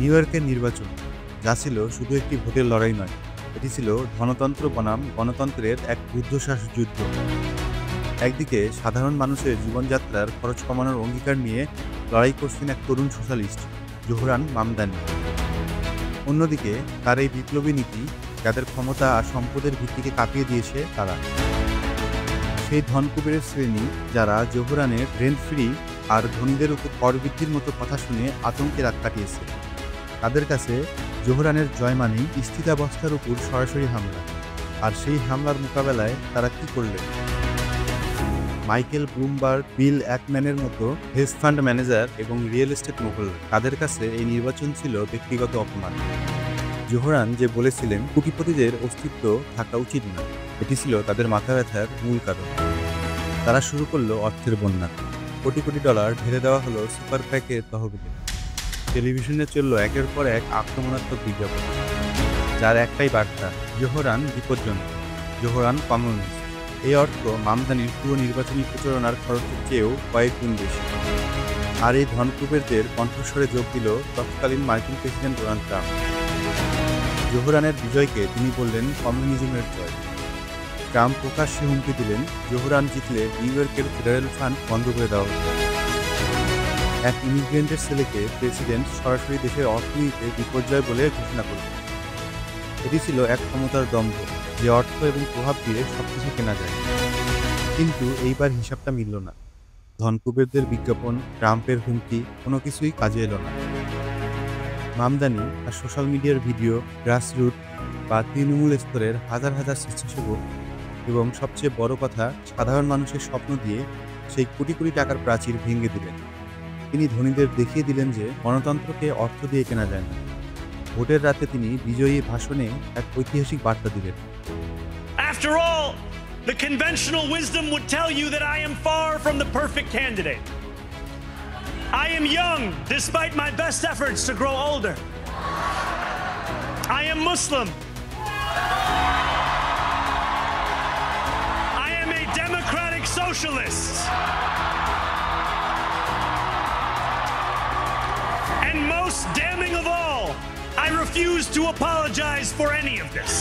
New ইয়র্কের নির্বাচন, যা ছিল শুধু একটি ভোটের লড়াই নয়, এটি ছিল ধনতন্ত্র বনাম গণতন্ত্রের এক রুদ্ধশ্বাস যুদ্ধ। একদিকে সাধারণ মানুষের জীবনযাত্রার খরচ কমানোর অঙ্গীকার নিয়ে লড়াই করছেন এক তরুণ সোশ্যালিস্ট, জোহরান মামদানি। অন্যদিকে তার এই বিপ্লবী নীতি, যাদের ক্ষমতা আর সম্পদের ভিত্তিকে কাঁপিয়ে দিয়েছে তারা। সেই ধনকুবেরের শ্রেণী যারা জোহরানের রেন্ট ফ্রি আর ধনীদের উপর কর বৃদ্ধির মতো কথা শুনে আতঙ্কে রাত কাটিয়েছে, তাদের কাছে জোহরানের জয় মানেই স্থিতাবস্থার উপর সরাসরি হামলা। আর সেই হামলার মোকাবেলায় তারা কি করলেন? মাইকেল ব্লুমবার্গ, বিল অ্যাকম্যানের মতো হেজ ফান্ড ম্যানেজার এবং রিয়েল এস্টেট মোগল, তাদের কাছে এই নির্বাচন ছিল ব্যক্তিগত অপমান। জোহরান যে বলেছিলেন কোটিপতিদের অস্তিত্ব থাকা উচিত না, এটি ছিল তাদের মাথা ব্যথার মূল কারণ। তারা শুরু করলো অর্থের বন্যা। কোটি কোটি ডলার ঢেলে দেওয়া হলো সুপার প্যাকের তহবিলে। টেলিভিশনে চলল একের পর এক আক্রমণাত্মক বিজ্ঞাপন, যার একটাই বার্তা: জোহরান বিপজ্জনক, জোহরান কমিউনিস্ট। এই অর্থ মামদানির পুরো নির্বাচনী প্রচারণার খরচের চেয়েও কয়েক গুণ বেশি। আর এই ধনকুবেরদের কণ্ঠস্বরে যোগ দিল তৎকালীন মার্কিন প্রেসিডেন্ট ডোনাল্ড ট্রাম্প। জোহরানের বিজয়কে তিনি বললেন কমিউনিজমের জয়। ট্রাম্প প্রকাশ্যে হুমকি দিলেন, জোহরান জিতলে নিউ ইয়র্কের ফেডারেল ফান্ড বন্ধ করে দেওয়া হবে। এক ইমিগ্রেন্টের ছেলেকে প্রেসিডেন্ট সরাসরি দেশের অর্থনীতিতে বিপর্যয় বলে ঘোষণা করলেন। এটি ছিল এক ক্ষমতার দম্ভ, যে অর্থ এবং প্রভাব দিয়ে সবকিছু কেনা যায়। কিন্তু এইবার হিসাবটা মিলল না। ধনকুবেরদের বিজ্ঞাপন, ট্রাম্পের হুমকি, কোনো কিছুই কাজে এলো না। মামদানি আর সোশ্যাল মিডিয়ার ভিডিও, গ্রাসরুট বা তৃণমূল স্তরের হাজার হাজার স্বেচ্ছাসেবক এবং সবচেয়ে বড় কথা, সাধারণ মানুষের স্বপ্ন দিয়ে সেই কোটি কোটি টাকার প্রাচীর ভেঙে দিলেন। তিনি ধনীদের দেখিয়ে দিলেন যে গণতন্ত্রকে অর্থ দিয়ে কেনা যায় না। ভোটের রাতে তিনি বিজয়ী ভাষণে এক ঐতিহাসিক বার্তা দিলেন। After all, the conventional wisdom would tell you that I am far from the perfect candidate. I am young, despite my best efforts to grow older. I am Muslim. I am a democratic socialist. And most damning of all, I refuse to apologize for any of this.